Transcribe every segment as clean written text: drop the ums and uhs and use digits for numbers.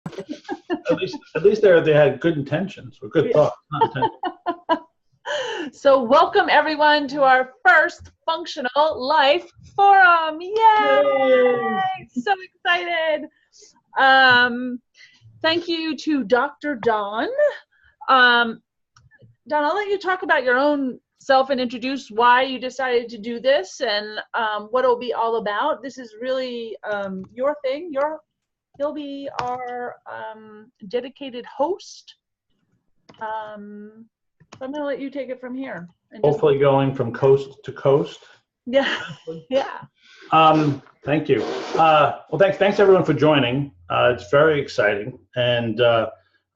At least they had good intentions or good thoughts, not intentions. So welcome everyone to our first Functional Life Forum. Yay! So excited. Thank you to Dr. Dawn. Dawn, I'll let you talk about your own self and introduce why you decided to do this and what it'll be all about. This is really your thing. You'll be our dedicated host. So I'm going to let you take it from here. And Hopefully going from coast to coast. Yeah. Yeah. Thank you. Well, thanks everyone for joining. It's very exciting. And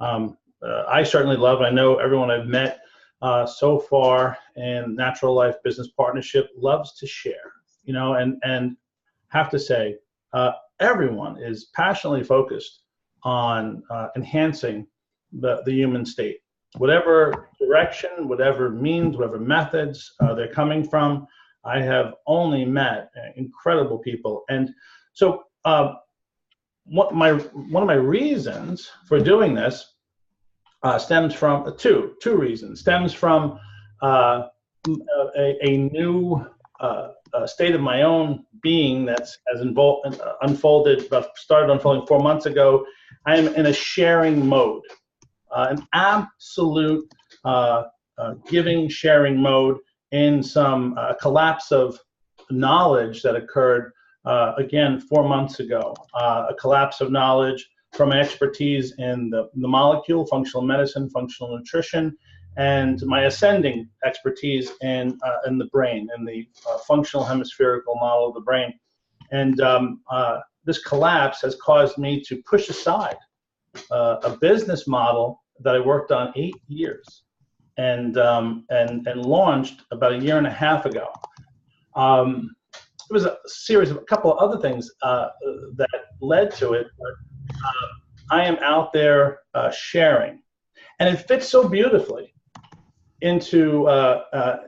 I certainly love, I know everyone I've met so far in Natural Life Business Partnership loves to share, you know, and have to say, everyone is passionately focused on enhancing the human state. Whatever direction, whatever means, whatever methods they're coming from, I have only met incredible people. And so one of my reasons for doing this stems from two reasons. Stems from a new state of my own being that's started unfolding 4 months ago. I am in a sharing mode, an absolute giving, sharing mode in some collapse of knowledge that occurred, again, 4 months ago. A collapse of knowledge from my expertise in the molecule, functional medicine, functional nutrition, and my ascending expertise in the brain, in the functional hemispherical model of the brain. And this collapse has caused me to push aside a business model that I worked on 8 years and launched about 1.5 years ago. It was a series of a couple of other things that led to it, but I am out there sharing. And it fits so beautifully into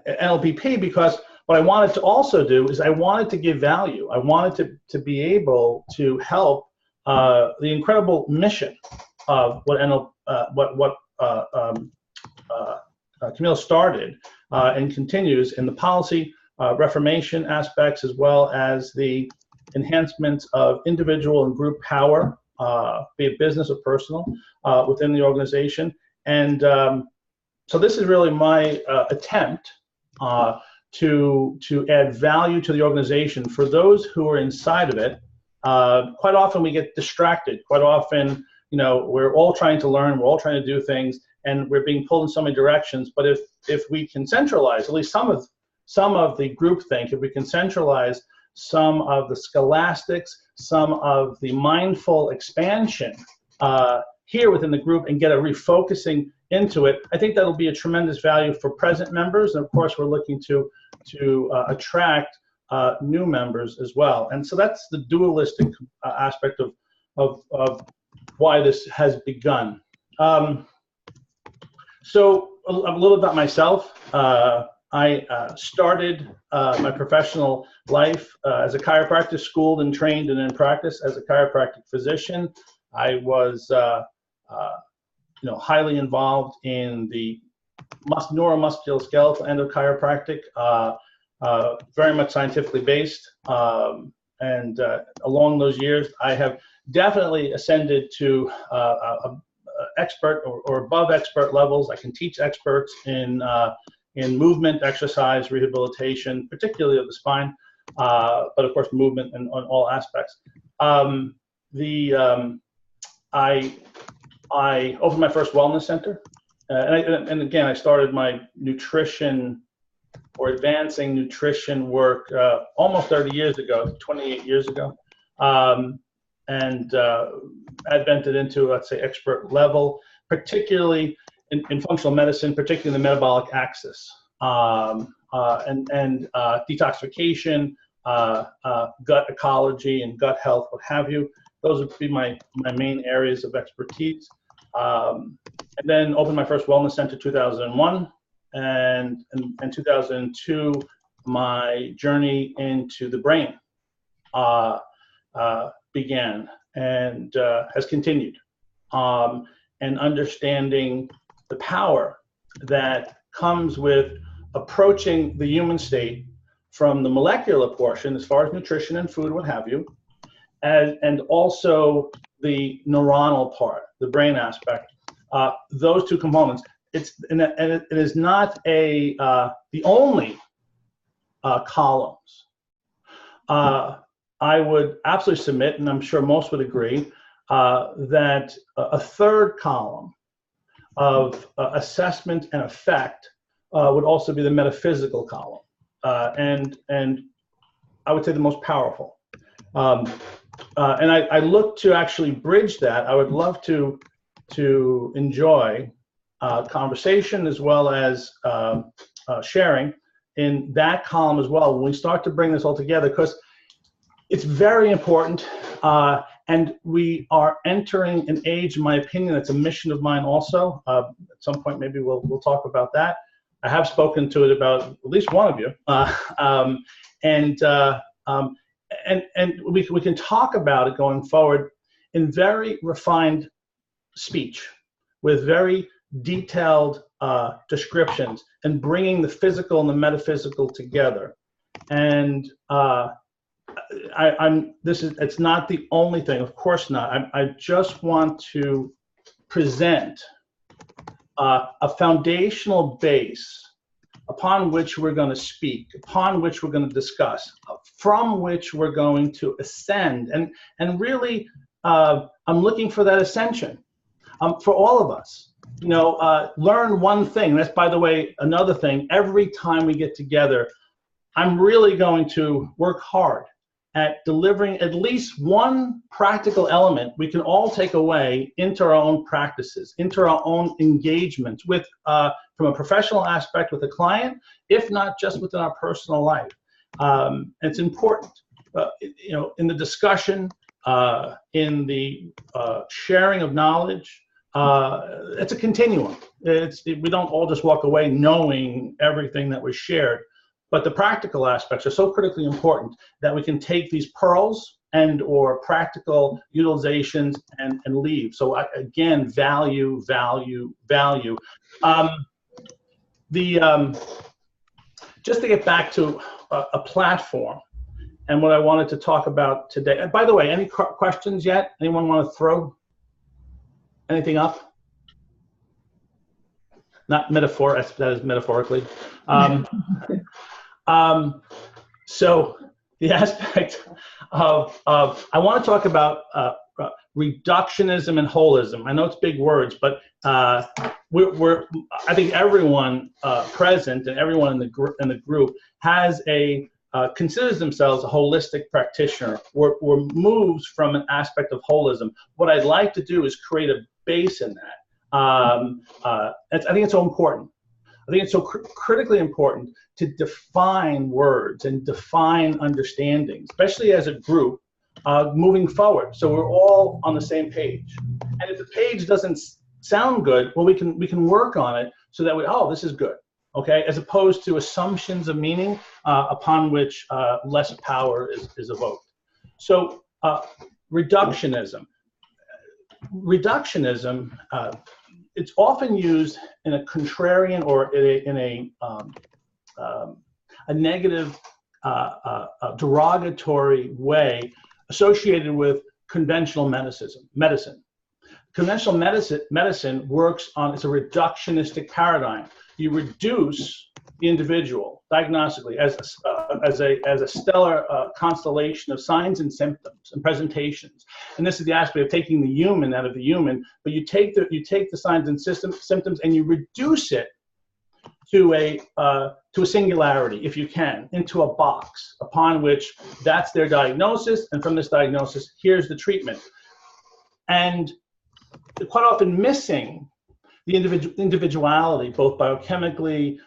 NLBP, because what I wanted to also do is I wanted to give value. I wanted to be able to help the incredible mission of what Camille started and continues in the policy reformation aspects, as well as the enhancements of individual and group power, be it business or personal, within the organization. And so this is really my attempt to add value to the organization for those who are inside of it. Quite often we get distracted. Quite often, you know, we're all trying to learn, we're all trying to do things, and we're being pulled in so many directions. But if we can centralize at least some of the groupthink, if we can centralize some of the scholastics, some of the mindful expansion here within the group, and get a refocusing into it, I think that'll be a tremendous value for present members. And of course, we're looking to attract new members as well. And so that's the dualistic aspect of why this has begun. So a little about myself. I started my professional life as a chiropractor, schooled and trained and in practice as a chiropractic physician. I was highly involved in the neuromusculoskeletal end of chiropractic, very much scientifically based. And along those years, I have definitely ascended to expert or above expert levels. I can teach experts in movement, exercise, rehabilitation, particularly of the spine, but of course movement and on all aspects. I opened my first wellness center, and again I started my nutrition or advancing nutrition work almost 30 years ago, 28 years ago, and advented into, let's say, expert level, particularly in functional medicine, particularly in the metabolic axis, and detoxification, gut ecology and gut health, what have you. Those would be my main areas of expertise. And then opened my first wellness center in 2001, and in 2002, my journey into the brain began and has continued. and understanding the power that comes with approaching the human state from the molecular portion, as far as nutrition and food, what have you, and also the neuronal part, the brain aspect. Those two components. It is not the only columns. I would absolutely submit, and I'm sure most would agree, that a third column of assessment and effect would also be the metaphysical column, and I would say the most powerful. And I look to actually bridge that. I would love to enjoy conversation as well as sharing in that column as well when we start to bring this all together, because it's very important, and we are entering an age, in my opinion, that's a mission of mine also. At some point, maybe we'll talk about that. I have spoken to it about at least one of you, and we can talk about it going forward in very refined speech, with very detailed descriptions, and bringing the physical and the metaphysical together. And it's not the only thing, of course not. I just want to present a foundational base upon which we're going to speak, upon which we're going to discuss, from which we're going to ascend. And really, I'm looking for that ascension for all of us. You know, learn one thing. That's, by the way, another thing. Every time we get together, I'm really going to work hard at delivering at least one practical element we can all take away into our own practices, into our own engagements with, from a professional aspect with a client, if not just within our personal life. It's important, you know, in the discussion, in the sharing of knowledge. It's a continuum. We don't all just walk away knowing everything that was shared. But the practical aspects are so critically important that we can take these pearls and or practical utilizations and leave. So again, value. Just to get back to a platform and what I wanted to talk about today. And by the way, any questions yet? Anyone want to throw anything up? Not metaphor, that is metaphorically. So the aspect of I want to talk about reductionism and holism. I know it's big words, but I think everyone present and everyone in the group has considers themselves a holistic practitioner, or moves from an aspect of holism. What I'd like to do is create a base in that. I think it's so important. I think it's so critically important to define words and define understanding, especially as a group moving forward. So we're all on the same page. And if the page doesn't sound good, well, we can work on it so that this is good, okay? As opposed to assumptions of meaning upon which less power is evoked. So reductionism. Reductionism, it's often used in a contrarian or in a negative, derogatory way associated with conventional medicine. Conventional medicine works on, it's a reductionistic paradigm. You reduce the individual diagnostically as a stellar constellation of signs and symptoms and presentations. And this is the aspect of taking the human out of the human, but you take the signs and symptoms and you reduce it to a singularity, if you can, into a box upon which that's their diagnosis, and from this diagnosis, here's the treatment. And quite often missing the individuality, both biochemically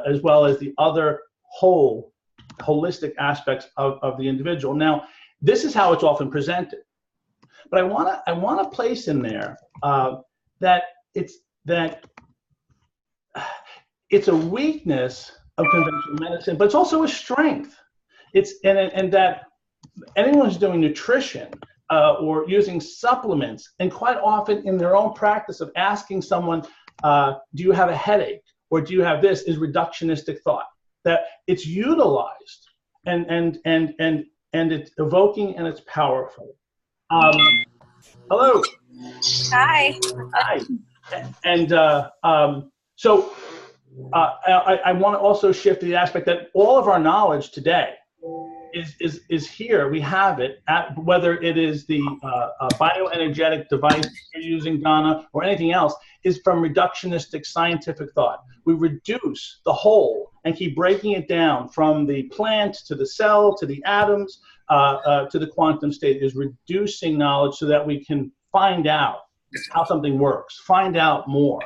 as well as the other holistic aspects of the individual. Now, this is how it's often presented, but I want to place in there that it's a weakness of conventional medicine, but it's also a strength. And that anyone who's doing nutrition or using supplements, and quite often in their own practice of asking someone, do you have a headache, or do you have this, is reductionistic thought. That it's utilized and it's evoking and it's powerful. Hello. Hi. Hi. And so I want to also shift to the aspect that all of our knowledge today is here. We have it, whether it is the bioenergetic device you're using, Donna, or anything else, is from reductionistic scientific thought. We reduce the whole and keep breaking it down from the plant to the cell to the atoms to the quantum state, is reducing knowledge so that we can find out how something works, find out more.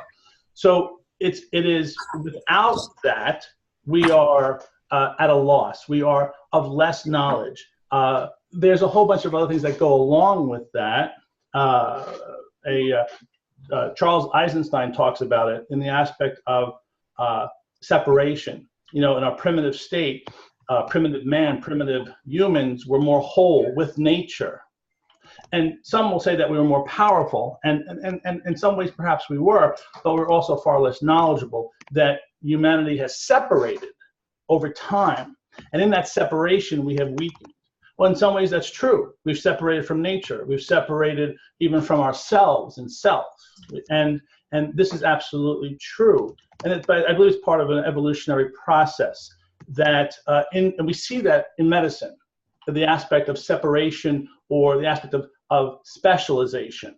So it is without that, we are at a loss. We are of less knowledge. There's a whole bunch of other things that go along with that. Charles Eisenstein talks about it in the aspect of separation. You know, in our primitive state, primitive man, primitive humans were more whole with nature. And some will say that we were more powerful, and in some ways perhaps we were, but we're also far less knowledgeable, that humanity has separated over time. And in that separation, we have weakened. Well, in some ways that's true. We've separated from nature. We've separated even from ourselves and self. And this is absolutely true. And I believe it's part of an evolutionary process that, and we see that in medicine, the aspect of separation or the aspect of specialization,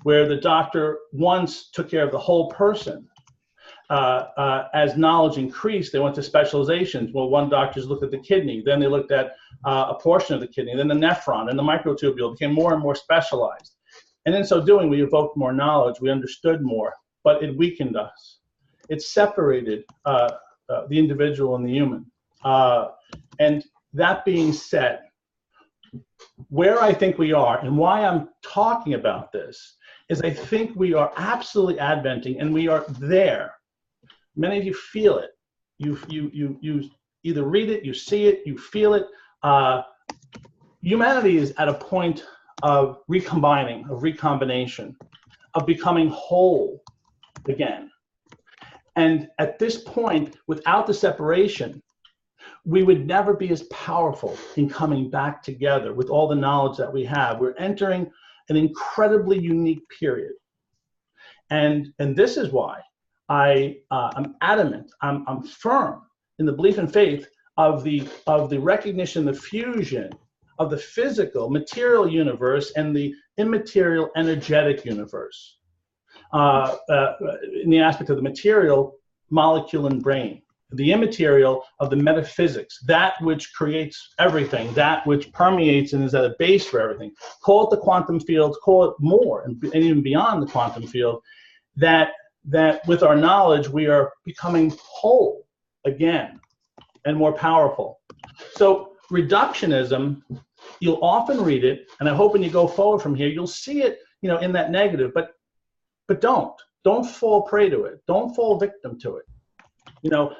where the doctor once took care of the whole person. As knowledge increased, they went to specializations. Well, one doctor's looked at the kidney, then they looked at a portion of the kidney, then the nephron and the microtubule became more and more specialized. And in so doing, we evoked more knowledge, we understood more, but it weakened us. It separated the individual and the human. And that being said, where I think we are and why I'm talking about this is I think we are absolutely adventing, and we are there. Many of you feel it. You either read it, you see it, you feel it. Humanity is at a point of recombining, of recombination, of becoming whole again. And at this point, without the separation, we would never be as powerful in coming back together with all the knowledge that we have. We're entering an incredibly unique period. And this is why I'm adamant, I'm firm in the belief and faith of the recognition, the fusion of the physical, material universe and the immaterial, energetic universe. In the aspect of the material, molecule and brain. The immaterial of the metaphysics, that which creates everything, that which permeates and is at a base for everything. Call it the quantum field, call it more, and even beyond the quantum field, that with our knowledge, we are becoming whole again and more powerful. So reductionism, you'll often read it, and I hope when you go forward from here, you'll see it, you know, in that negative, but don't fall prey to it. Don't fall victim to it. You know,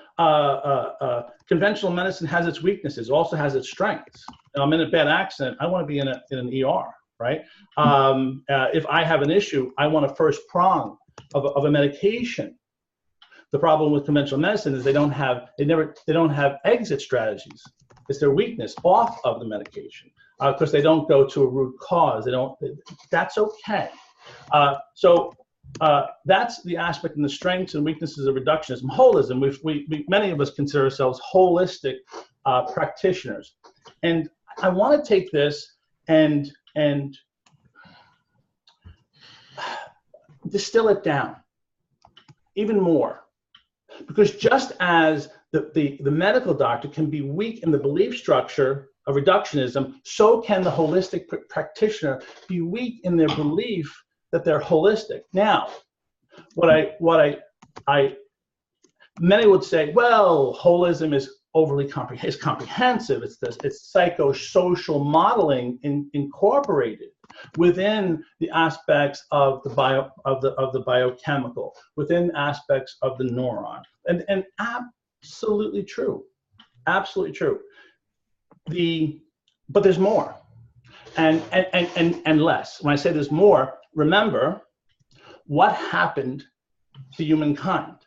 conventional medicine has its weaknesses, also has its strengths. I'm in a bad accident, I want to be in an ER, right? If I have an issue, I want a first prong of a medication. The problem with conventional medicine is they don't have exit strategies. It's their weakness off of the medication because they don't go to a root cause. That's okay. So that's the aspect and the strengths and weaknesses of reductionism. Holism, many of us consider ourselves holistic practitioners. And I want to take this and distill it down even more. Because just as the medical doctor can be weak in the belief structure of reductionism, so can the holistic practitioner be weak in their belief that they're holistic. Now, many would say, well, holism is overly comprehensive. It's psychosocial modeling incorporated within the aspects of the biochemical, within aspects of the neuron, and absolutely true, absolutely true. But there's more. and less. When I say there's more, remember what happened to humankind.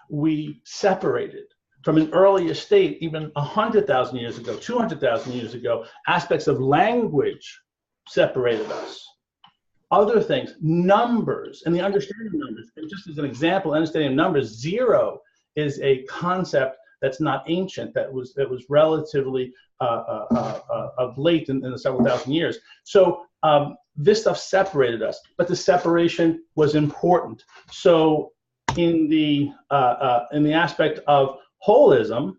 We separated from an earlier state, even 100,000 years ago, 200,000 years ago. Aspects of language separated us. Other things, numbers, and the understanding of numbers. And just as an example, understanding of numbers, 0 is a concept that's not ancient, that was relatively of late in the several thousand years. So this stuff separated us, but the separation was important. So in the aspect of holism,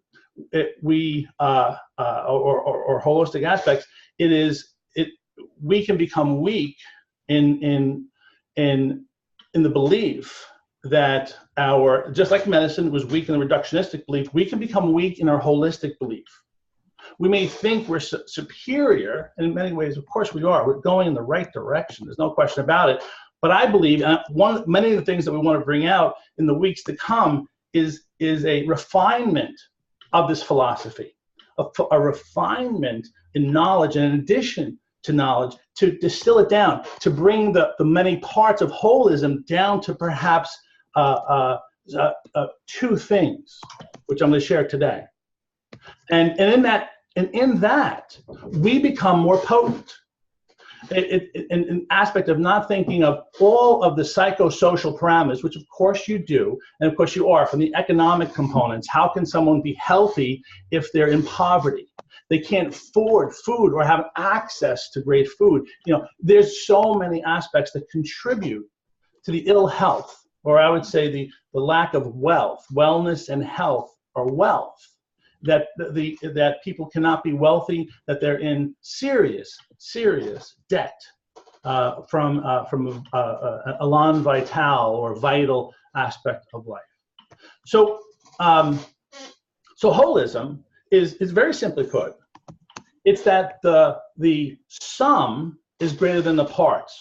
or holistic aspects, we can become weak in the belief that just like medicine was weak in the reductionistic belief, we can become weak in our holistic belief. We may think we're superior, and in many ways, of course we are. We're going in the right direction. There's no question about it. But I believe many of the things that we want to bring out in the weeks to come is a refinement of this philosophy, a refinement in knowledge, and in addition to knowledge, to distill it down, to bring the many parts of holism down to perhaps 2 things, which I'm going to share today. And in that, we become more potent. An aspect of not thinking of all of the psychosocial parameters, which of course you do, and of course you are, from the economic components. How can someone be healthy if they're in poverty? They can't afford food or have access to great food. There's so many aspects that contribute to the ill health, or I would say the lack of wealth, wellness and health, or wealth. That people cannot be wealthy, that they're in serious debt from elan vital, or vital aspect of life. So holism is very simply put, it's that the sum is greater than the parts.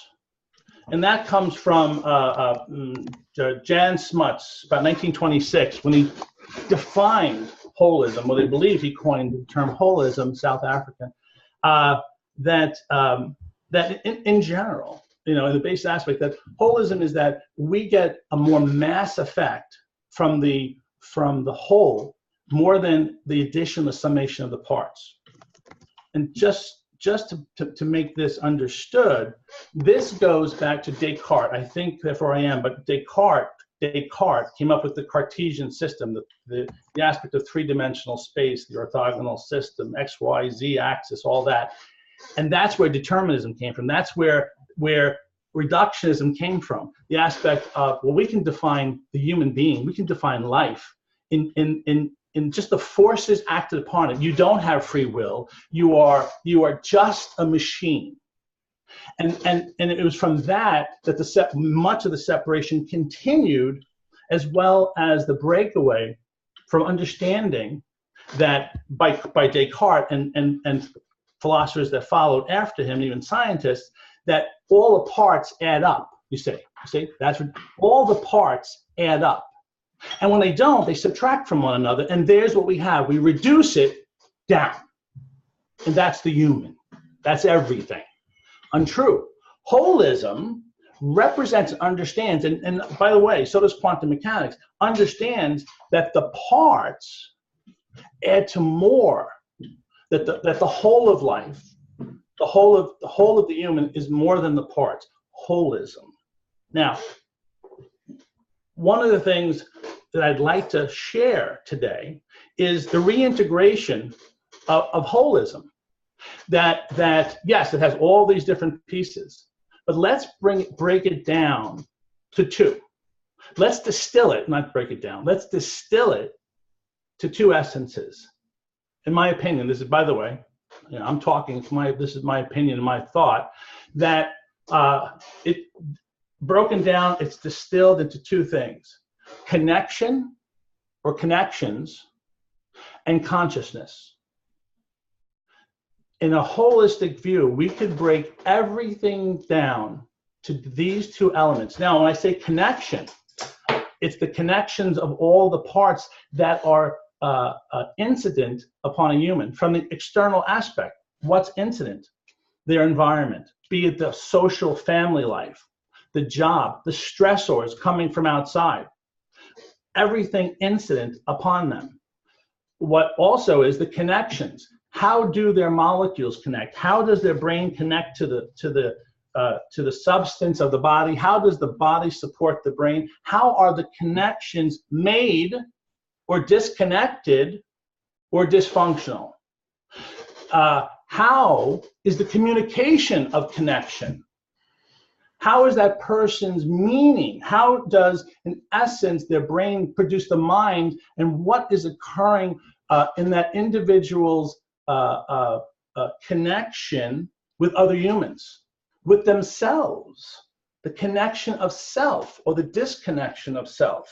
And that comes from Jan Smuts, about 1926, when he defined holism. Well, they believe he coined the term holism, South African. That in general, in the basic aspect, that holism is that we get a more mass effect from the whole, more than the addition, the summation of the parts. And just to make this understood, this goes back to Descartes. I think therefore I am, but Descartes came up with the Cartesian system, the aspect of 3-dimensional space, the orthogonal system, X, Y, Z axis, all that. And that's where determinism came from. That's where reductionism came from. The aspect of, well, we can define the human being, we can define life in just the forces acted upon it. You don't have free will. You are just a machine. And it was from that much of the separation continued, as well as the breakaway from understanding that by Descartes and philosophers that followed after him, even scientists, that all the parts add up. You see, that's what all the parts add up. And when they don't, they subtract from one another. And there's what we have. We reduce it down. And that's the human. That's everything. Untrue. Holism represents, understands, and by the way, so does quantum mechanics, understands that the parts add to more, that the whole of life, the whole of the human is more than the parts. Holism. Now, one of the things that I'd like to share today is the reintegration of holism. That yes, it has all these different pieces, but let's break it down to 2. Let's distill it, not break it down. Let's distill it to 2 essences. In my opinion, this is, by the way, I'm talking, this is my opinion and my thought, that it broken down, it's distilled into 2 things: connection or connections, and consciousness. In a holistic view, we could break everything down to these 2 elements. Now, when I say connection, it's the connections of all the parts that are incident upon a human. From the external aspect, what's incident? their environment, be it the social family life, the job, the stressors coming from outside, everything incident upon them. What also is the connections. How do their molecules connect? How does their brain connect to the substance of the body? How does the body support the brain? How are the connections made or disconnected or dysfunctional? How is the communication of connection? How is that person's meaning? How does, in essence, their brain produce the mind, and what is occurring in that individual's connection with other humans, with themselves, the connection of self or the disconnection of self?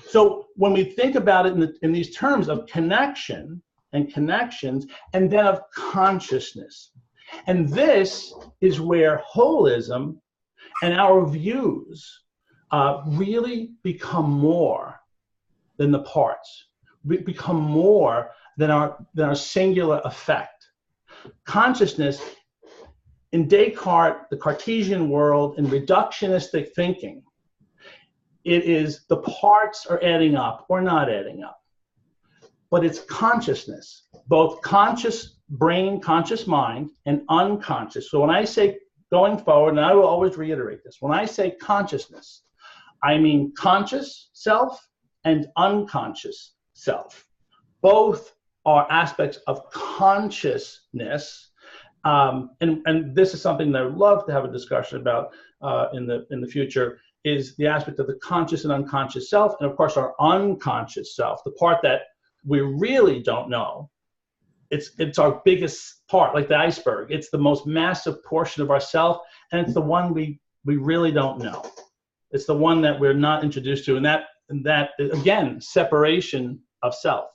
So when we think about it in these terms of connection and connections, and then of consciousness, and this is where holism and our views really become more than the parts. We become more than our singular effect. Consciousness, in Descartes, the Cartesian world, in reductionistic thinking, it is the parts are adding up or not adding up. But it's consciousness, both conscious brain, conscious mind, and unconscious. So when I say going forward, and I will always reiterate this, when I say consciousness, I mean conscious self and unconscious self. Both are aspects of consciousness, and this is something that I would love to have a discussion about in the future, is the aspect of the conscious and unconscious self, and of course our unconscious self, the part that we really don't know. It's our biggest part, like the iceberg. It's the most massive portion of ourself, and it's the one we really don't know. It's the one that we're not introduced to, and that again, separation of self.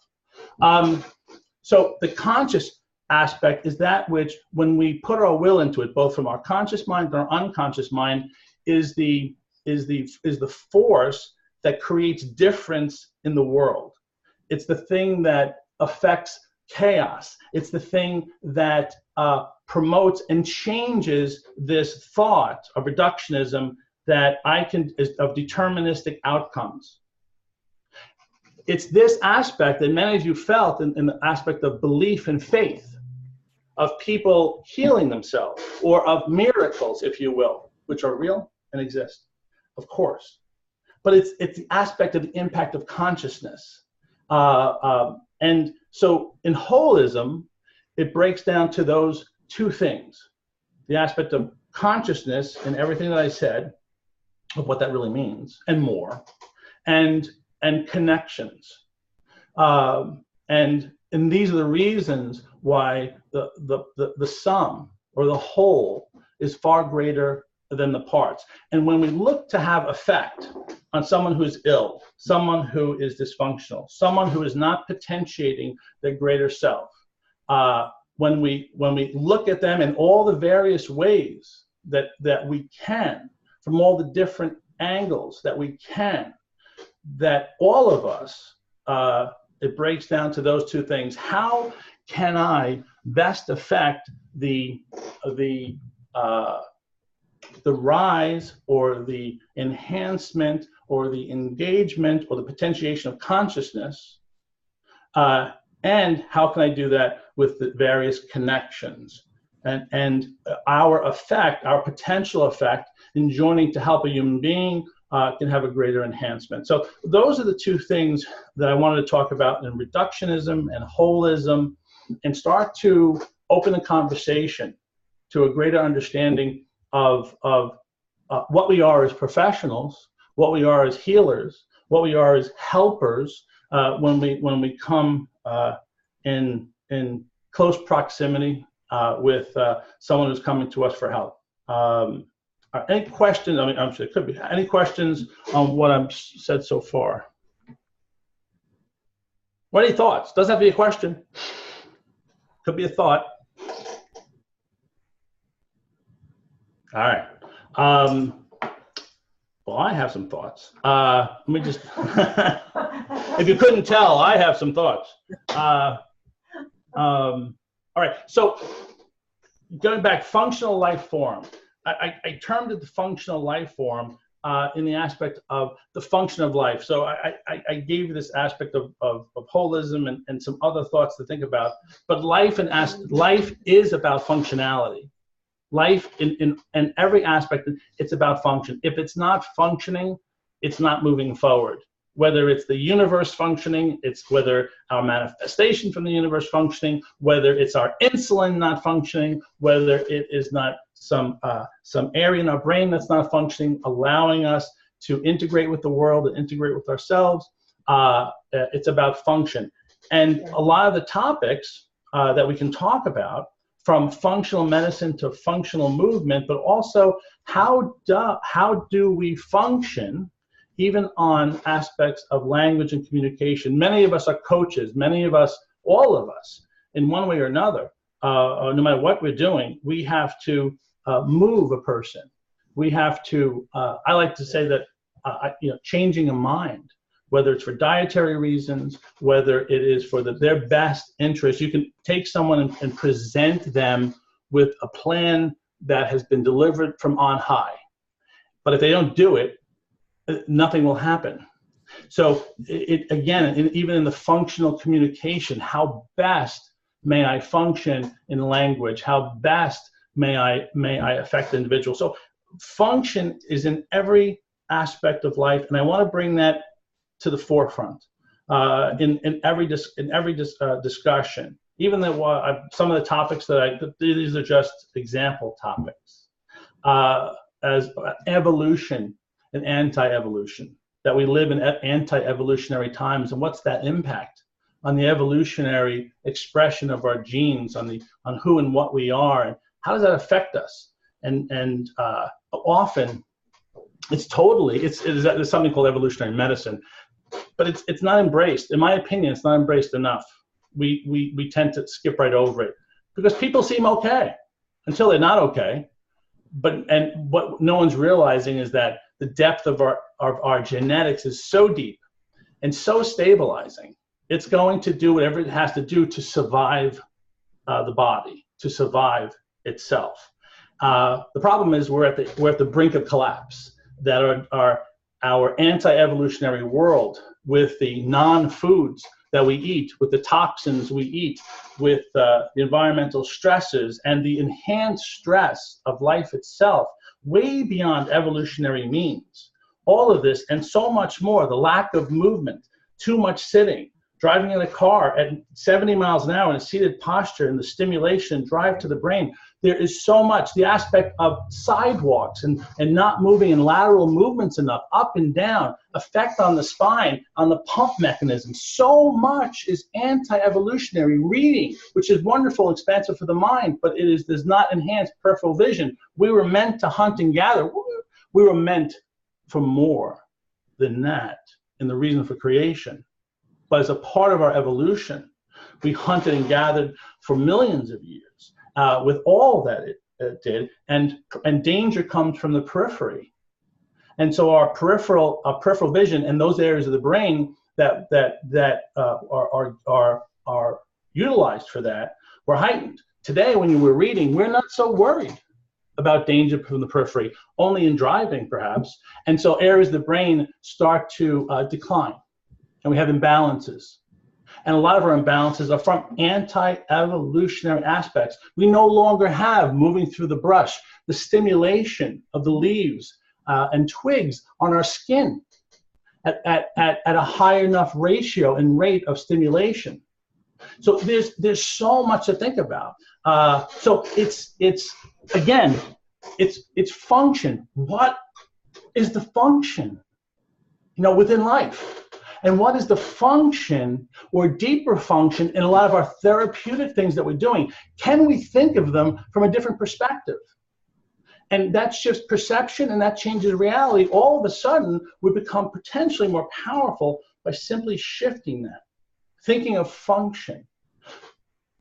So the conscious aspect is that which, when we put our will into it, both from our conscious mind and our unconscious mind, is the force that creates difference in the world. It's the thing that affects chaos. It's the thing that promotes and changes this thought of reductionism that of deterministic outcomes. It's this aspect that many of you felt in the aspect of belief and faith, of people healing themselves, or of miracles, if you will, which are real and exist, of course. But it's the aspect of the impact of consciousness. And so in holism, it breaks down to those two things: the aspect of consciousness and everything that I said, of what that really means, and more, and connections. And these are the reasons why the sum or the whole is far greater than the parts. And when we look to have effect on someone who's ill, someone who is dysfunctional, someone who is not potentiating their greater self, when we look at them in all the various ways that we can, from all the different angles that we can, that all of us, it breaks down to those two things. How can I best affect the rise or the enhancement or the engagement or the potentiation of consciousness, and how can I do that with the various connections and our effect, our potential effect in joining to help a human being can have a greater enhancement. So those are the two things that I wanted to talk about in reductionism and holism, and start to open the conversation to a greater understanding of what we are as professionals, what we are as healers, what we are as helpers when we come in close proximity with someone who's coming to us for help. Any questions? I mean, I'm sure it could be. Any questions on what I've said so far? What, any thoughts? Doesn't have to be a question. Could be a thought. All right. Well, I have some thoughts. Let me just, if you couldn't tell, I have some thoughts. All right. So going back, functional life form. I termed it the functional life form in the aspect of the function of life. So I gave you this aspect of holism and some other thoughts to think about. But life is about functionality. Life in every aspect, it's about function. If it's not functioning, it's not moving forward. Whether it's the universe functioning, it's whether our manifestation from the universe functioning, whether it's our insulin not functioning, whether it is not some area in our brain that's not functioning, allowing us to integrate with the world and integrate with ourselves. It's about function. And a lot of the topics that we can talk about, from functional medicine to functional movement, but also how do we function even on aspects of language and communication. Many of us are coaches, many of us, all of us, in one way or another, no matter what we're doing, we have to move a person. We have to, I like to say that, changing a mind, whether it's for dietary reasons, whether it is for their best interest. You can take someone and present them with a plan that has been delivered from on high. But if they don't do it, nothing will happen. So even in the functional communication, how best may I function in language? How best may I affect the individual? So function is in every aspect of life, and I want to bring that to the forefront in every discussion. Even though some of the topics these are just example topics, as evolution and anti-evolution, that we live in anti-evolutionary times, and what's that impact on the evolutionary expression of our genes, on who and what we are, and how does that affect us? And often there's something called evolutionary medicine, but it's not embraced. In my opinion, it's not embraced enough. We tend to skip right over it because people seem okay until they're not okay. But what no one's realizing is that the depth of our genetics is so deep and so stabilizing. It's going to do whatever it has to do to survive the body, to survive itself. The problem is we're at the brink of collapse. That our anti-evolutionary world, with the non-foods that we eat, with the toxins we eat, with the environmental stresses and the enhanced stress of life itself, way beyond evolutionary means. All of this and so much more, the lack of movement, too much sitting, driving in a car at 70 miles an hour in a seated posture, and the stimulation drive to the brain. There is so much, the aspect of sidewalks and not moving in lateral movements enough, up and down, effect on the spine, on the pump mechanism. So much is anti-evolutionary. Reading, which is wonderful, expansive for the mind, but does not enhance peripheral vision. We were meant to hunt and gather. We were meant for more than that in the reason for creation. But as a part of our evolution, we hunted and gathered for millions of years. With all that it did, and danger comes from the periphery, and so our peripheral vision and those areas of the brain that are utilized for that were heightened. Today, when we're reading, we're not so worried about danger from the periphery, only in driving perhaps, and so areas of the brain start to decline, and we have imbalances. And a lot of our imbalances are from anti-evolutionary aspects. We no longer have, moving through the brush, the stimulation of the leaves and twigs on our skin at a high enough ratio and rate of stimulation. So there's so much to think about. So it's function. What is the function, within life? And what is the function or deeper function in a lot of our therapeutic things that we're doing? Can we think of them from a different perspective? And that shifts perception, and that changes reality. All of a sudden, we become potentially more powerful by simply shifting that, thinking of function,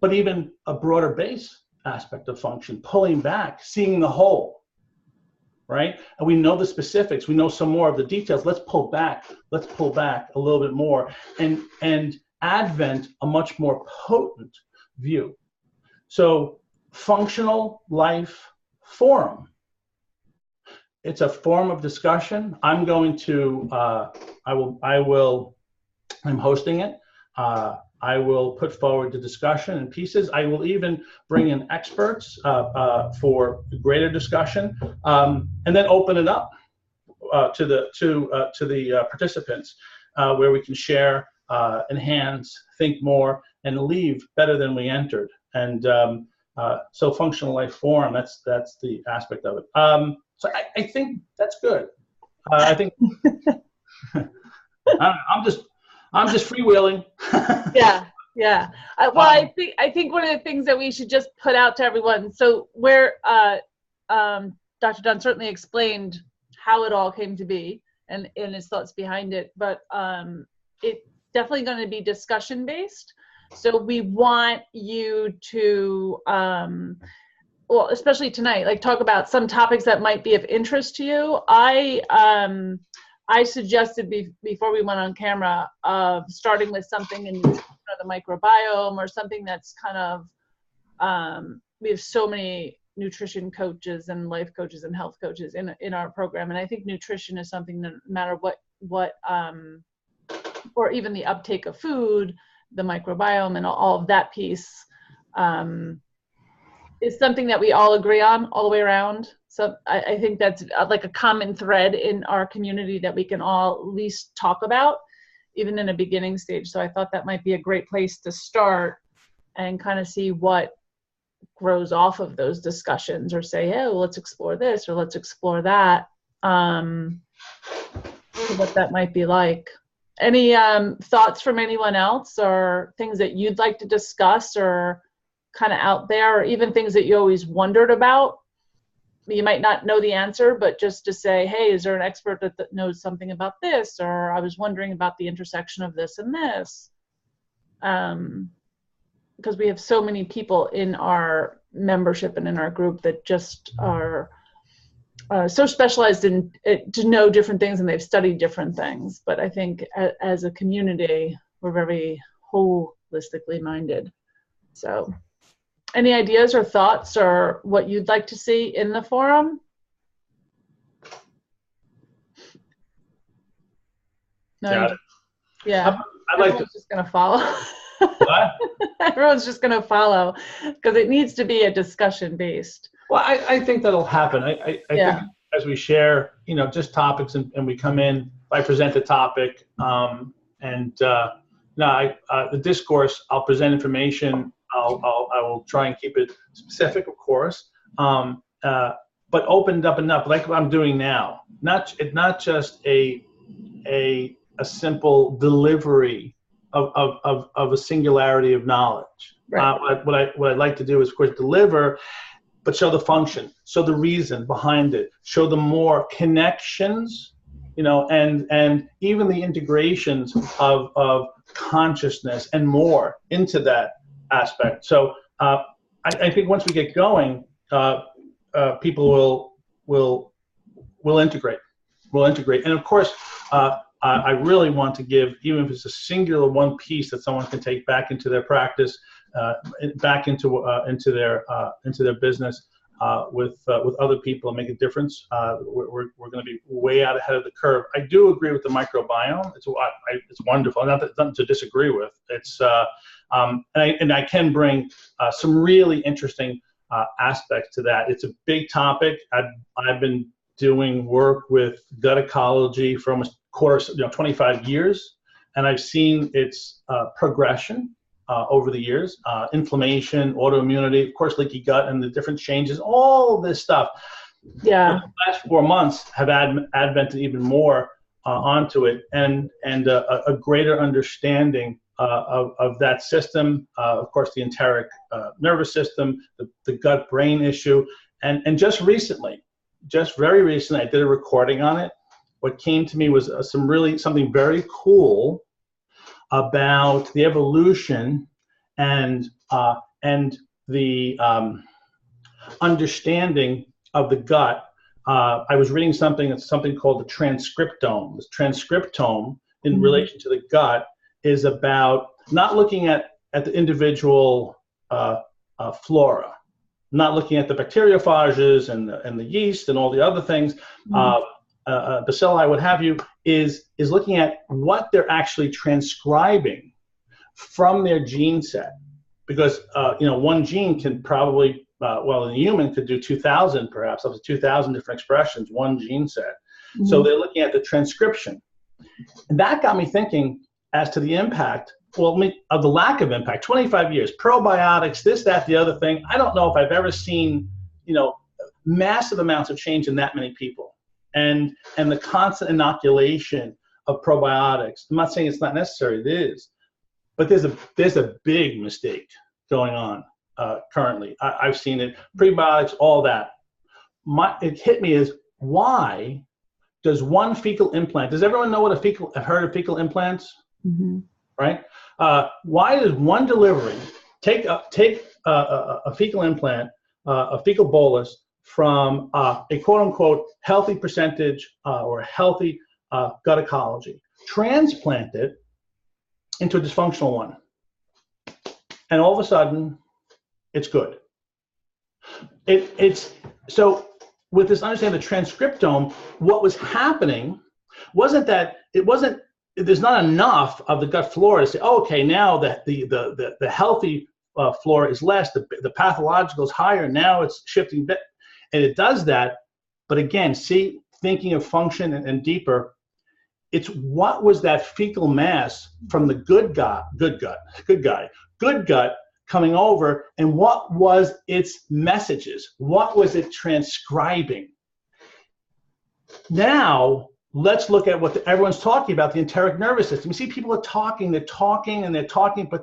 but even a broader base aspect of function, pulling back, seeing the whole. Right? And we know the specifics. We know some more of the details. Let's pull back a little bit more and advent a much more potent view. So functional life forum. It's a form of discussion. I'm going to, I'm hosting it. I will put forward the discussion in pieces. I will even bring in experts for greater discussion, and then open it up to the participants, where we can share, enhance, think more, and leave better than we entered. And so, functional life forum. That's the aspect of it. So I think that's good. I think I'm just freewheeling. Yeah. Well, I think one of the things that we should just put out to everyone. So where Dr. Dunn certainly explained how it all came to be and his thoughts behind it, but it's definitely going to be discussion based. So we want you to, well, especially tonight, like talk about some topics that might be of interest to you. I suggested before we went on camera of starting with something in the microbiome, or something that's kind of, we have so many nutrition coaches and life coaches and health coaches in our program. And I think nutrition is something that no matter what, or even the uptake of food, the microbiome and all of that piece, is something that we all agree on all the way around. So I think that's like a common thread in our community that we can all at least talk about, even in a beginning stage. So I thought that might be a great place to start and kind of see what grows off of those discussions, or say, hey, well, let's explore this, or let's explore that, what that might be like. Any thoughts from anyone else, or things that you'd like to discuss, or kind of out there, or even things that you always wondered about? You might not know the answer, but just to say, hey, is there an expert that knows something about this? Or I was wondering about the intersection of this and this. Because we have so many people in our membership and in our group that just are so specialized in to know different things, and they've studied different things. But I think as a community, we're very holistically minded. So any ideas or thoughts, or what you'd like to see in the forum? No, yeah. I'd like Everyone's just going to follow. What? Everyone's just going to follow, because it needs to be a discussion based. Well, I think that'll happen. I Yeah. think as we share, just topics, and we come in, I present the topic, the discourse, I'll present information. I will try and keep it specific, of course, but opened up enough, like what I'm doing now. Not just a simple delivery of a singularity of knowledge. Right. What I'd like to do is, of course, deliver, but show the function, show the reason behind it, show the more connections, and even the integrations of consciousness and more into that aspect. So I think once we get going, people will integrate. And of course, I really want to give, even if it's a singular one piece that someone can take back into their practice, back into their business, with other people, and make a difference. We're going to be way out ahead of the curve. I do agree with the microbiome. It's wonderful. Nothing to disagree with. It's and I can bring some really interesting aspects to that. It's a big topic. I've been doing work with gut ecology for almost 25 years, and I've seen its progression over the years. Inflammation, autoimmunity, of course, leaky gut, and the different changes. All of this stuff. Yeah. The last 4 months have advented even more onto it, and a greater understanding of that system, of course, the enteric nervous system, the gut-brain issue, and just very recently, I did a recording on it. What came to me was something very cool about the evolution and the understanding of the gut. I was reading something called the transcriptome. This transcriptome in relation to the gut is about not looking at the individual flora, not looking at the bacteriophages and the yeast and all the other things, bacilli, what have you, is looking at what they're actually transcribing from their gene set. Because one gene can probably, in a human could do 2,000 perhaps, up to 2,000 different expressions, one gene set. So they're looking at the transcription. And that got me thinking as to the impact, of the lack of impact. 25 years, probiotics, this, that, the other thing. I don't know if I've ever seen, massive amounts of change in that many people. And the constant inoculation of probiotics. I'm not saying it's not necessary, it is. But there's a big mistake going on currently. I've seen it, prebiotics, all that. It hit me as, why does one fecal implant, does everyone know have heard of fecal implants? Right? Why does one delivery take a fecal implant, a fecal bolus from a quote unquote healthy percentage or healthy gut ecology, transplant it into a dysfunctional one, and all of a sudden it's good. So with this understanding of the transcriptome, what was happening wasn't that there's not enough of the gut flora to say, oh, okay, now that the healthy flora is less, the pathological is higher, now it's shifting bit, and it does that. But again, see, thinking of function and deeper, it's what was that fecal mass from the good gut coming over, and what was its messages? What was it transcribing? Now, let's look at what everyone's talking about, the enteric nervous system. You see people are talking, but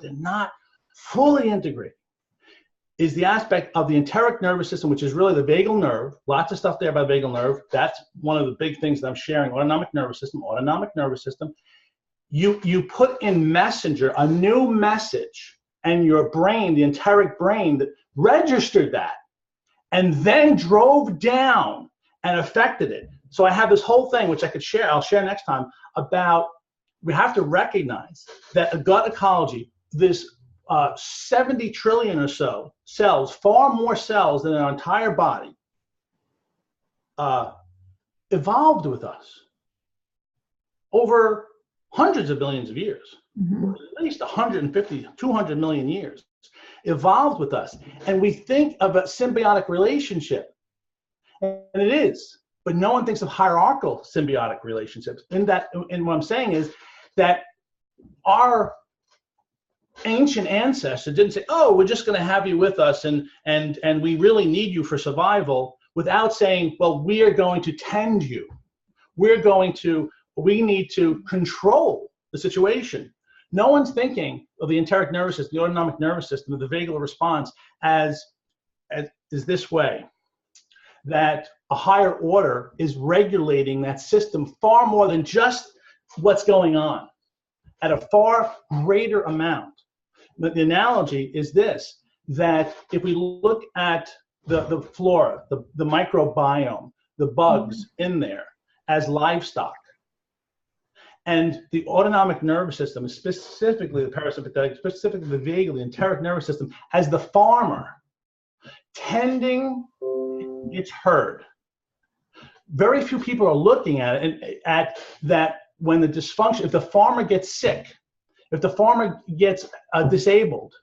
they're not fully integrated. Is the aspect of the enteric nervous system, which is really the vagal nerve. Lots of stuff there about vagal nerve. That's one of the big things that I'm sharing. Autonomic nervous system. You put in messenger a new message, and your brain, the enteric brain, that registered that, and then drove down and affected it. So I have this whole thing, which I could share, I'll share next time, about we have to recognize that a gut ecology, this 70 trillion or so cells, far more cells than our entire body, evolved with us over hundreds of billions of years, at least 150, 200 million years, evolved with us. And we think of a symbiotic relationship, and it is, but no one thinks of hierarchical symbiotic relationships. And what I'm saying is that our ancient ancestors didn't say, oh, we're just going to have you with us and we really need you for survival, without saying, well, we are going to tend you. We need to control the situation. No one's thinking of the enteric nervous system, the autonomic nervous system, of the vagal response as this way, that a higher order is regulating that system far more than just what's going on, at a far greater amount. But the analogy is this, that if we look at the flora, the microbiome, the bugs in there as livestock, and the autonomic nervous system, specifically the parasympathetic, specifically the vagal, the enteric nervous system, as the farmer tending its herd. Very few people are looking at it, at that when the dysfunction, if the farmer gets sick, if the farmer gets disabled,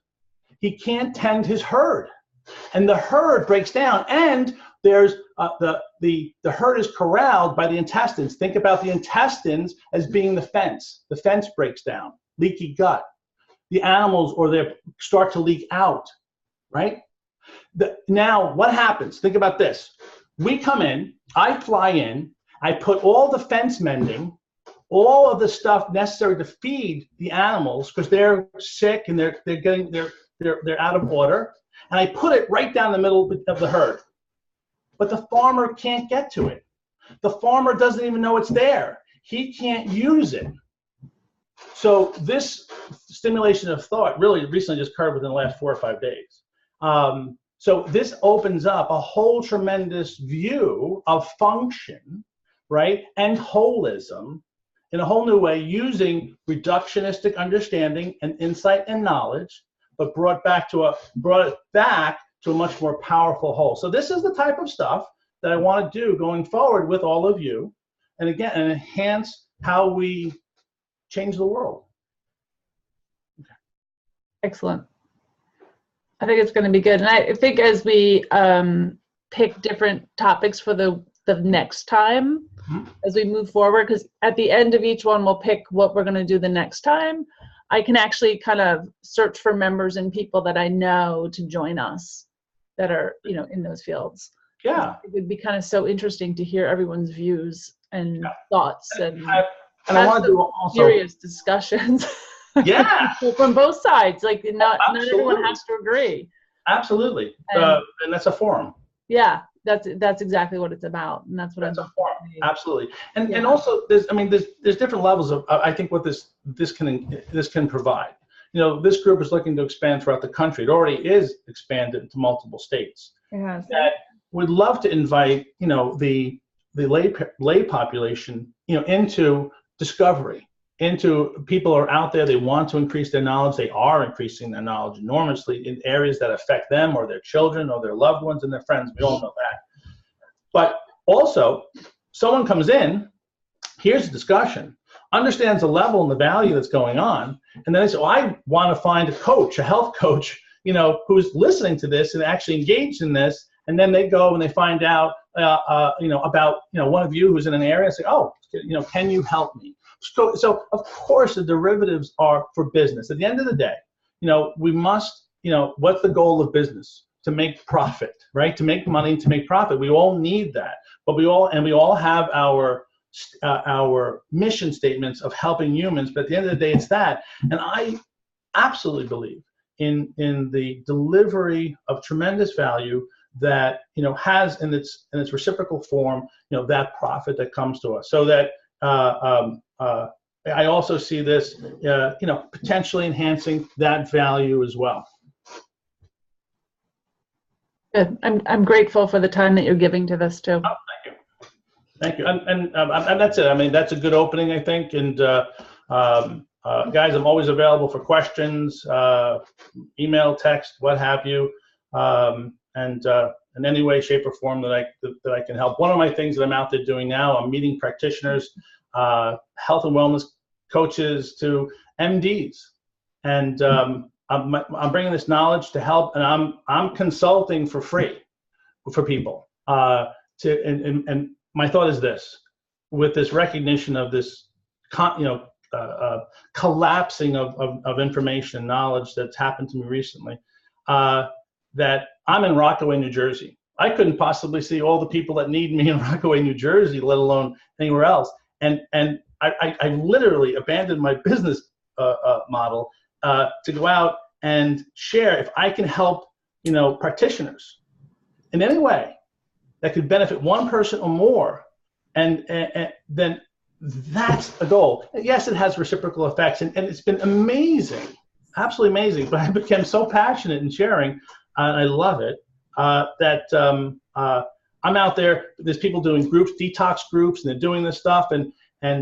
he can't tend his herd, and the herd breaks down. And there's the herd is corralled by the intestines. Think about the intestines as being the fence. The fence breaks down, leaky gut. The animals they start to leak out, right? Now what happens? Think about this. We come in, I fly in, I put all the fence mending, all of the stuff necessary to feed the animals because they're sick and they're out of order, and I put it right down the middle of the herd. But the farmer can't get to it. The farmer doesn't even know it's there. He can't use it. So this stimulation of thought really recently just occurred within the last 4 or 5 days. So this opens up a whole tremendous view of function, right, and holism in a whole new way, using reductionistic understanding and insight and knowledge, but brought it back to a much more powerful whole. So this is the type of stuff that I want to do going forward with all of you, and again, and enhance how we change the world. Excellent. I think it's going to be good. And I think as we pick different topics for the next time, as we move forward, because at the end of each one, we'll pick what we're going to do the next time. I can actually kind of search for members and people that I know to join us that are, you know, in those fields. Yeah. It would be kind of so interesting to hear everyone's views and thoughts and I want to do also serious discussions. Yeah. From both sides, like not everyone Absolutely. has to agree. Absolutely. And that's a forum. Yeah, that's exactly what it's about, and that's what That's I'm a forum. Absolutely. And Yeah. and also there's different levels of I think what this can provide. You know, this group is looking to expand throughout the country. It already is expanded to multiple states. Yes. That would love to invite, you know, the lay population, you know, into discovery, into people are out there, they want to increase their knowledge, they are increasing their knowledge enormously in areas that affect them or their children or their loved ones and their friends. We all know that. But also, someone comes in, here's a discussion, understands the level and the value that's going on, and then they say, well, I want to find a coach, a health coach, you know, who's listening to this and actually engaged in this, and then they go and they find out, you know, about, you know, one of you who's in an area and say, oh, you know, can you help me? So of course the derivatives are for business. At the end of the day, you know, we must, you know, what's the goal of business? To make profit, right? To make money, to make profit. We all need that, but we all have our mission statements of helping humans. But at the end of the day, it's that. And I absolutely believe in the delivery of tremendous value that, you know, has in its reciprocal form, you know, that profit that comes to us. So that I also see this, you know, potentially enhancing that value as well. Good. I'm grateful for the time that you're giving to this too. Oh, thank you. And that's it. I mean, that's a good opening, I think. And guys, I'm always available for questions, email, text, what have you, and in any way, shape, or form that I can help. One of my things that I'm out there doing now, I'm meeting practitioners, health and wellness coaches to MDs, and I'm bringing this knowledge to help, and I'm consulting for free for people. And my thought is this: with this recognition of this, collapsing of information and knowledge that's happened to me recently, that I'm in Rockaway, New Jersey. I couldn't possibly see all the people that need me in Rockaway, New Jersey, let alone anywhere else. And I literally abandoned my business model to go out and share. If I can help, you know, practitioners in any way that could benefit one person or more, and then that's a goal. And yes, it has reciprocal effects, and it's been amazing, absolutely amazing. But I became so passionate in sharing, and I love it, that I'm out there. There's people doing groups, detox groups, and they're doing this stuff. And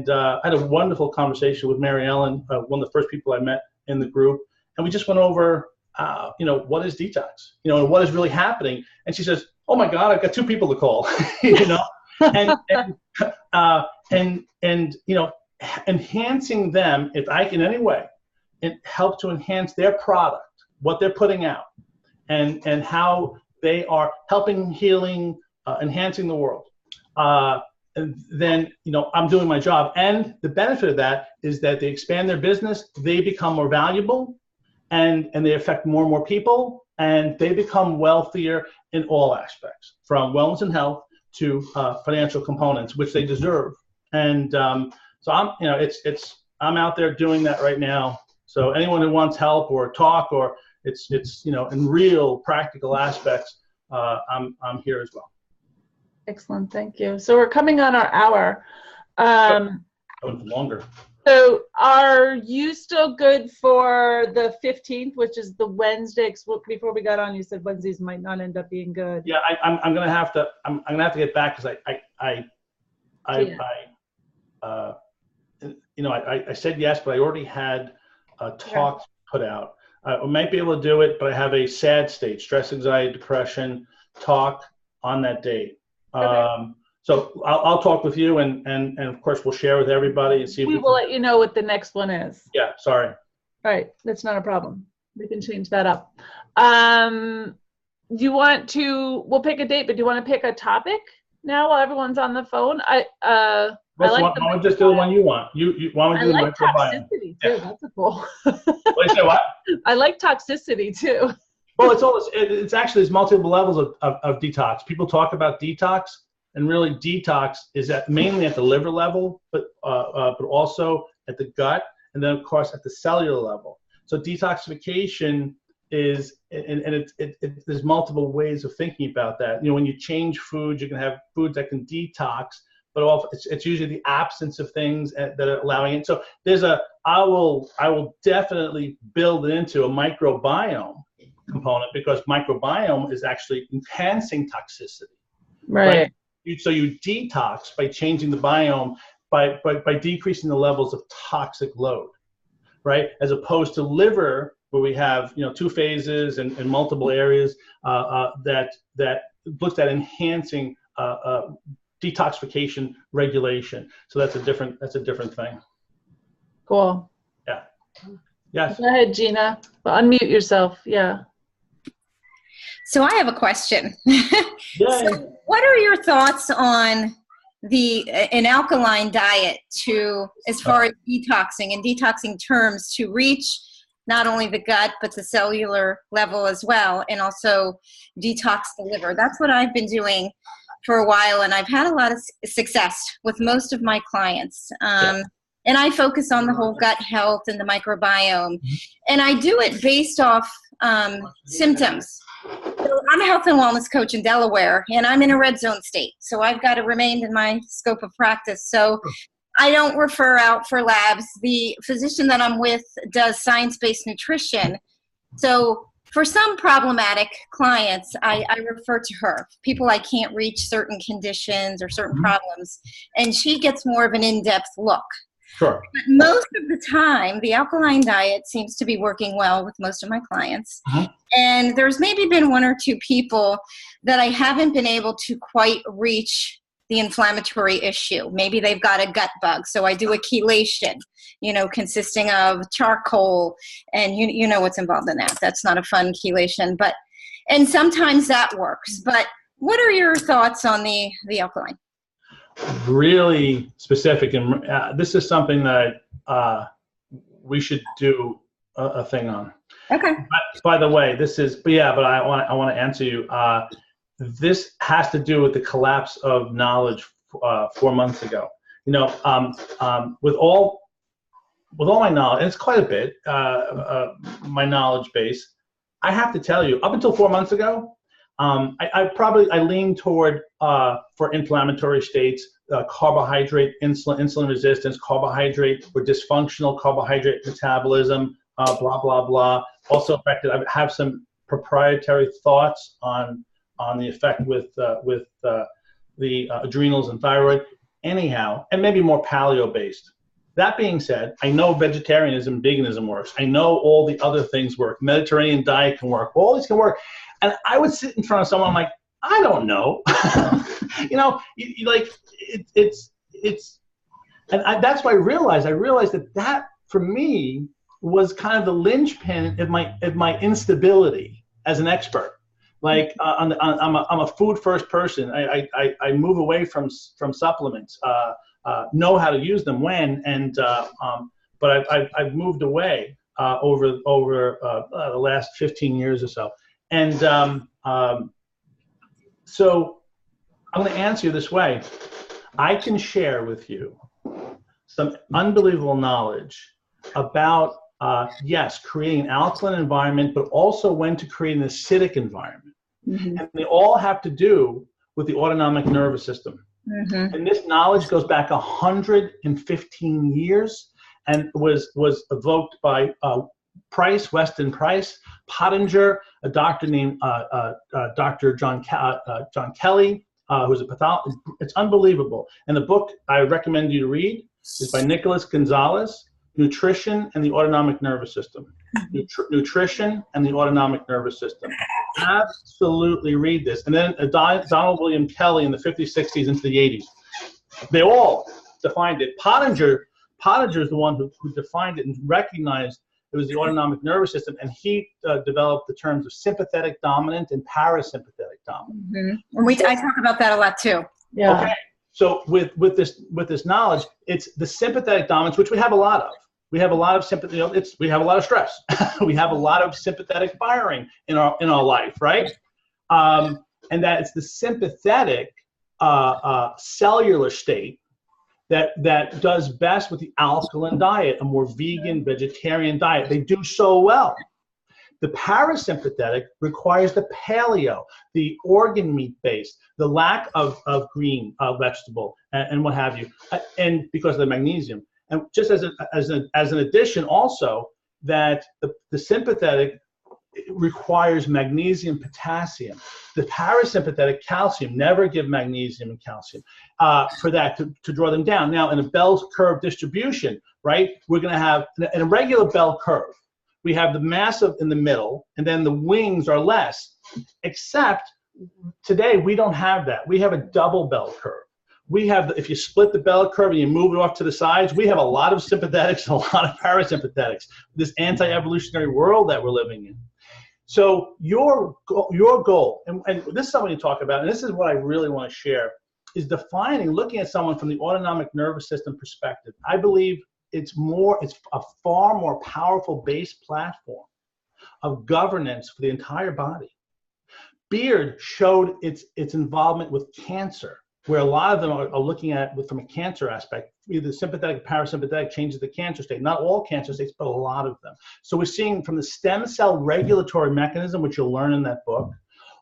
I had a wonderful conversation with Mary Ellen, one of the first people I met in the group, and we just went over, you know, what is detox, you know, and what is really happening. And she says, "Oh my God, I've got 2 people to call," you know, and you know, enhancing them, if I can in any way, and help to enhance their product, what they're putting out, and how they are helping, healing, enhancing the world. And then, you know, I'm doing my job. And the benefit of that is that they expand their business, they become more valuable, and they affect more and more people, and they become wealthier in all aspects, from wellness and health to financial components, which they deserve. And so I'm, you know, I'm out there doing that right now. So anyone who wants help or talk, or it's you know, in real practical aspects, I'm here as well. Excellent, thank you. So we're coming on our hour. Longer. So are you still good for the 15th, which is the Wednesday? Before we got on, you said Wednesdays might not end up being good. Yeah, I'm gonna have to get back, because you know, I said yes, but I already had talks put out. I might be able to do it, but I have a sad state, stress, anxiety, depression, talk on that date. Okay. So I'll talk with you, and of course we'll share with everybody and see if We will let you know what the next one is. Yeah, sorry. All right, that's not a problem. We can change that up. Do you want to? We'll pick a date, but do you want to pick a topic now while everyone's on the phone? I like. Why don't we just do the one you want? Why don't we do the microbiome? Toxicity too. Yeah. That's a cool. What you say? What? I like toxicity too. Well, it's actually there's multiple levels of detox. People talk about detox, and really detox is mainly at the liver level, but also at the gut, and then of course at the cellular level. So detoxification is, and there's multiple ways of thinking about that. When you change foods, you can have foods that can detox, but it's usually the absence of things that are allowing it. So I will definitely build it into a microbiome component, because microbiome is actually enhancing toxicity. Right. So you detox by changing the biome, by decreasing the levels of toxic load, right? As opposed to liver, where we have two phases and multiple areas that looks at enhancing detoxification regulation. So that's a different thing. Cool. Yeah. Yes. Go ahead, Gina. Unmute yourself. Yeah. So I have a question. So what are your thoughts on an alkaline diet as far as detoxing, in detoxing terms, to reach not only the gut, but the cellular level as well, and also detox the liver? That's what I've been doing for a while, and I've had a lot of success with most of my clients. And I focus on the whole gut health and the microbiome. And I do it based off symptoms. So I'm a health and wellness coach in Delaware, and I'm in a red zone state. So I've got to remain in my scope of practice. So I don't refer out for labs. The physician that I'm with does science-based nutrition. So for some problematic clients, I refer to her, people I can't reach certain conditions or certain problems, and she gets more of an in-depth look. Sure. But most of the time, the alkaline diet seems to be working well with most of my clients. And there's maybe been one or two people that I haven't been able to quite reach the inflammatory issue. Maybe they've got a gut bug. So I do a chelation, consisting of charcoal, and you know what's involved in that. That's not a fun chelation, and sometimes that works. But what are your thoughts on the alkaline? Really specific, and this is something that we should do a thing on. Okay. By the way, but I want to answer you. This has to do with the collapse of knowledge 4 months ago. With all my knowledge, and it's quite a bit, my knowledge base, I have to tell you, up until 4 months ago, I lean toward for inflammatory states, carbohydrate, insulin resistance, carbohydrate or dysfunctional carbohydrate metabolism, blah blah blah. Also affected. I have some proprietary thoughts on the effect with the adrenals and thyroid. Anyhow, and maybe more paleo based. That being said, I know vegetarianism, veganism works. I know all the other things work. Mediterranean diet can work. All these can work. And I would sit in front of someone like, I don't know. That's why I realized that for me was kind of the linchpin of my instability as an expert. Like I'm a food first person. I move away from supplements. Know how to use them when, but I've moved away over the last 15 years or so. And so I'm going to answer you this way. I can share with you some unbelievable knowledge about, yes, creating an alkaline environment, but also when to create an acidic environment. And they all have to do with the autonomic nervous system. And this knowledge goes back 115 years and was evoked by Weston Price, Pottinger, a doctor named Dr. John Kelly, who's a pathologist. It's unbelievable. And the book I recommend you to read is by Nicholas Gonzalez, nutrition and the autonomic nervous system. Nutrition and the autonomic nervous system. Absolutely read this. And then Donald William Kelly in the 50s, 60s, into the 80s. They all defined it. Pottinger is the one who defined it and recognized it was the autonomic nervous system, and he developed the terms of sympathetic dominant and parasympathetic dominant. Mm-hmm. And I talk about that a lot too. Yeah. Okay. So with this knowledge, it's the sympathetic dominance, which we have a lot of. We have a lot of sympathy. We have a lot of stress. We have a lot of sympathetic firing in our life, right? And that it's the sympathetic cellular state that does best with the alkaline diet, a more vegan, vegetarian diet. They do so well. The parasympathetic requires the paleo, the organ meat based, the lack of green vegetable and what have you, and because of the magnesium. And just as an addition also, that the sympathetic requires magnesium, potassium. The parasympathetic calcium, never give magnesium and calcium for that to draw them down. Now, in a bell curve distribution, right, we're going to have, in a regular bell curve, we have the massive in the middle, and then the wings are less, except today we don't have that. We have a double bell curve. We have, if you split the bell curve and you move it off to the sides, we have a lot of sympathetics and a lot of parasympathetics, this anti-evolutionary world that we're living in. So your goal, and this is something to talk about, and this is what I really want to share, is looking at someone from the autonomic nervous system perspective. I believe it's a far more powerful base platform of governance for the entire body. Beard showed its involvement with cancer, where a lot of them are looking at it from a cancer aspect. Either sympathetic or parasympathetic changes the cancer state. Not all cancer states, but a lot of them. So we're seeing from the stem cell regulatory mechanism, which you'll learn in that book,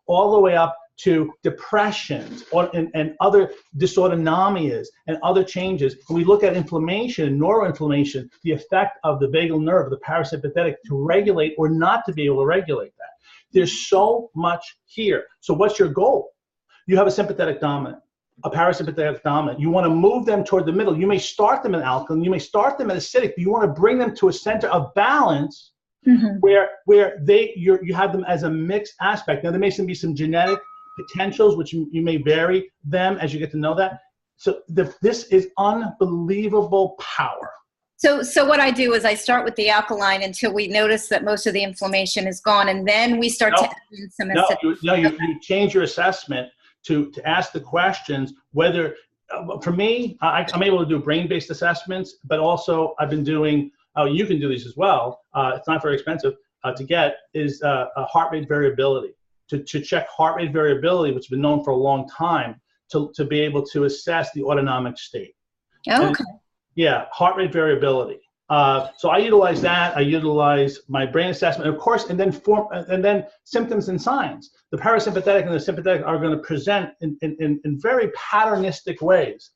all the way up to depressions and other dysautonomias and other changes. When we look at inflammation and neuroinflammation, the effect of the vagal nerve, the parasympathetic, to regulate or not to be able to regulate that. There's so much here. So what's your goal? You have a sympathetic dominant, a parasympathetic dominant. You want to move them toward the middle. You may start them in alkaline, you may start them in acidic, but you want to bring them to a center of balance where you have them as a mixed aspect. Now, there may be some genetic potentials, which you may vary them as you get to know that. So this is unbelievable power. So what I do is I start with the alkaline until we notice that most of the inflammation is gone, and then we start to add in some acidic. You change your assessment to ask the questions whether, for me, I'm able to do brain-based assessments, but also I've been doing, you can do these as well, it's not very expensive to get, is a heart rate variability. To check heart rate variability, which has been known for a long time, to be able to assess the autonomic state. Oh, okay. Yeah, heart rate variability. So I utilize that. I utilize my brain assessment, of course, and then symptoms and signs. The parasympathetic and the sympathetic are going to present in very patternistic ways,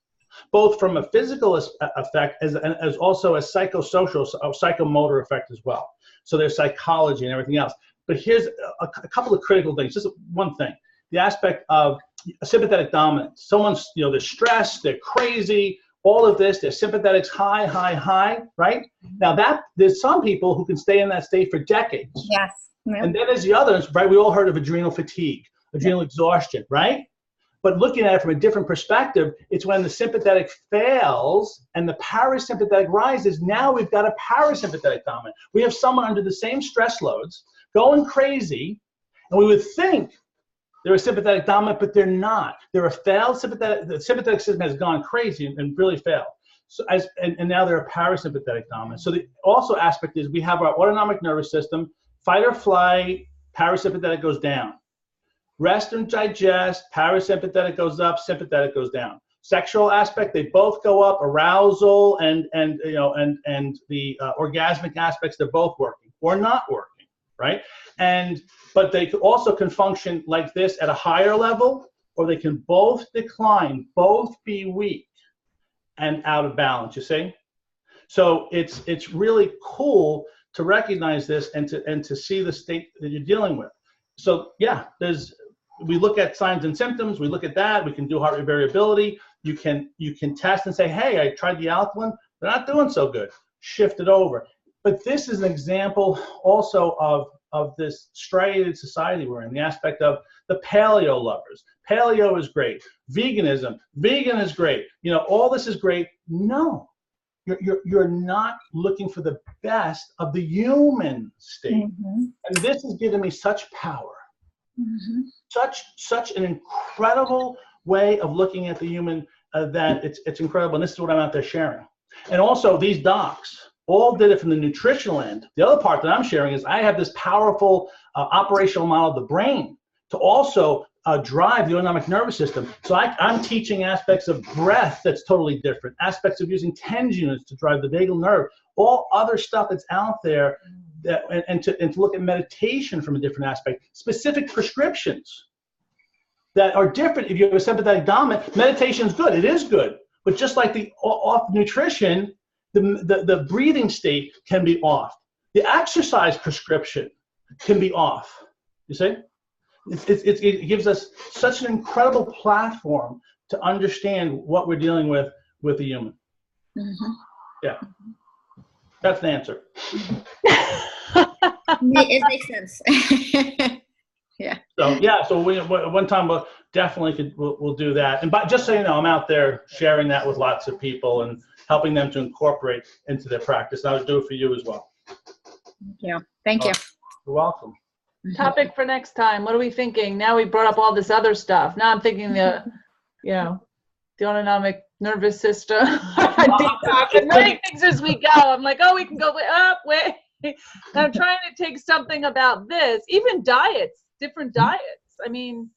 both from a physical effect as also a psychosocial, psychomotor effect as well. So there's psychology and everything else. But here's a couple of critical things. Just one thing: the aspect of a sympathetic dominance. Someone's, they're stressed, they're crazy. All of this, their sympathetics high, right? Now there's some people who can stay in that state for decades. Yes. Yep. And then there's the others, right? We all heard of adrenal fatigue, adrenal exhaustion, right? But looking at it from a different perspective, it's when the sympathetic fails and the parasympathetic rises. Now we've got a parasympathetic dominant. We have someone under the same stress loads going crazy, and we would think they're a sympathetic dominant, but they're not. They're a failed sympathetic. The sympathetic system has gone crazy and really failed. So and now they're a parasympathetic dominant. So the also aspect is we have our autonomic nervous system, fight or flight, parasympathetic goes down. Rest and digest, parasympathetic goes up, sympathetic goes down. Sexual aspect, they both go up. Arousal and the orgasmic aspects, they're both working or not working, right? But they also can function like this at a higher level, or they can both decline, both be weak and out of balance, you see? So it's really cool to recognize this and to see the state that you're dealing with. So yeah, we look at signs and symptoms, we look at that, we can do heart rate variability, you can test and say, hey, I tried the alkaline, they're not doing so good. shifted over. But this is an example also of this striated society we're in, the aspect of the paleo lovers. Paleo is great. Veganism, vegan is great. You know, all this is great. No, you're not looking for the best of the human state. And this has given me such power, such an incredible way of looking at the human that it's incredible. And this is what I'm out there sharing. And also these docs all did it from the nutritional end. The other part that I'm sharing is I have this powerful operational model of the brain to also drive the autonomic nervous system. So I'm teaching aspects of breath that's totally different, aspects of using TENS units to drive the vagal nerve, all other stuff that's out there, that, and to look at meditation from a different aspect, specific prescriptions that are different. If you have a sympathetic dominant, meditation is good. It is good. But just like the off nutrition, the breathing state can be off. The exercise prescription can be off. You see? It gives us such an incredible platform to understand what we're dealing with the human. Yeah. That's the answer. It makes sense. Yeah. So we one time we'll definitely we'll do that. And just so you know, I'm out there sharing that with lots of people and helping them to incorporate into their practice. And I'll do it for you as well. Thank you. Thank you. You're welcome. Topic for next time. What are we thinking? Now we brought up all this other stuff. Now I'm thinking the autonomic nervous system. And many things as we go. I'm like, oh, we can go up, wait. I'm trying to take something about this. Even diets, different diets. I mean,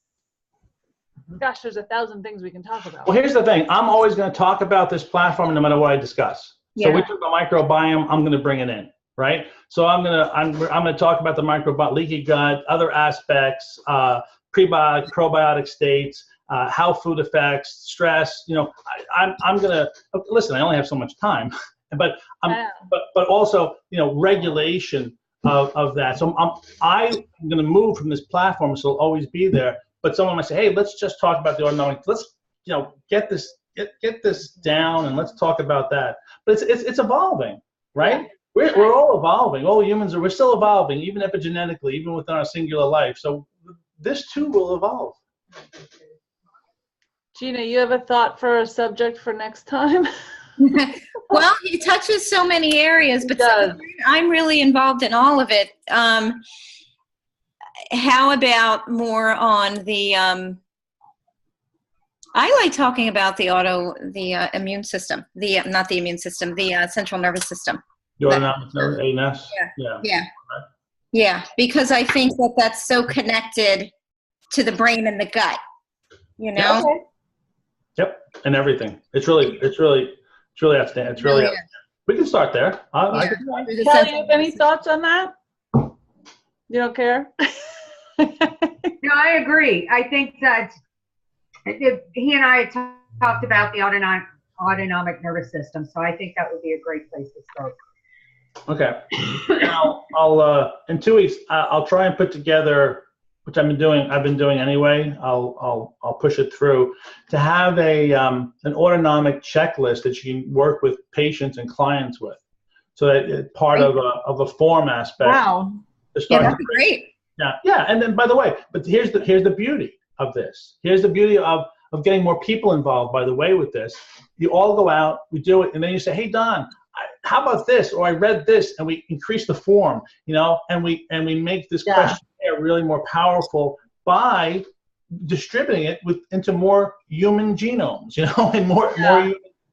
gosh, there's 1,000 things we can talk about. Well, here's the thing. I'm always going to talk about this platform no matter what I discuss. So we took the microbiome. I'm going to bring it in. Right, so I'm gonna talk about the microbiome, leaky gut, other aspects, prebiotic, probiotic states, how food affects stress. You know, I'm gonna listen. I only have so much time, but but also regulation of that. So I'm gonna move from this platform, so it'll always be there. But someone might say, hey, let's just talk about the autonomic. Let's get this down and let's talk about that. But it's evolving, right? Yeah. We're all evolving. All humans we're still evolving, even epigenetically, even within our singular life. So this too will evolve. Gina, you have a thought for a subject for next time? Well, he touches so many areas, but I'm really involved in all of it. How about more on the, I like talking about the immune system, not the immune system, the central nervous system. The autonomic nervous, ANS? Yeah, because I think that's so connected to the brain and the gut, Yep, and everything. It's really outstanding. It's really outstanding. We can start there. I Kelly, you have any thoughts on that? You don't care? No, I agree. I think that he and I had talked about the autonomic nervous system, so I think that would be a great place to start. Okay. Now I'll in 2 weeks I'll try and put together, which I've been doing anyway. I'll push it through to have an autonomic checklist that you can work with patients and clients with. So that it's part of a form aspect. Wow. Yeah, that'd be great. Yeah. And then, by the way, but here's the beauty of this. Here's the beauty of getting more people involved, by the way, with this. You all go out, we do it, and then you say, hey, Don, how about this? Or I read this, and we increase the form, and we make this questionnaire really more powerful by distributing it into more human genomes, and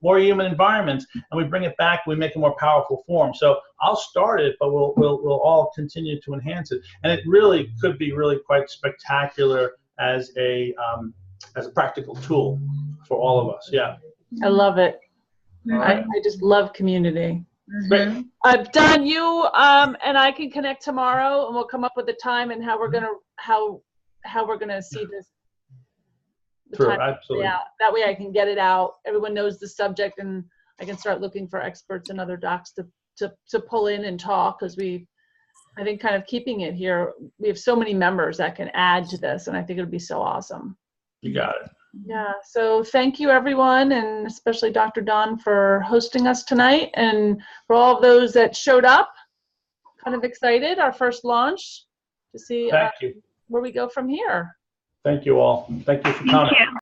more human environments, and we bring it back. We make a more powerful form. So I'll start it, but we'll all continue to enhance it, and it really could be really quite spectacular as a practical tool for all of us. Yeah, I love it. I just love community. Great. Don, you and I can connect tomorrow, and we'll come up with a time and how we're gonna see this. True, absolutely. Yeah, that way I can get it out. Everyone knows the subject, and I can start looking for experts and other docs to pull in and talk, because I think kind of keeping it here, we have so many members that can add to this, and I think it'll be so awesome. You got it. Yeah, so thank you everyone, and especially Dr. Don for hosting us tonight, and for all of those that showed up. Kind of excited, our first launch, to see Thank you. where we go from here. Thank you all. Thank you for coming. Thank you.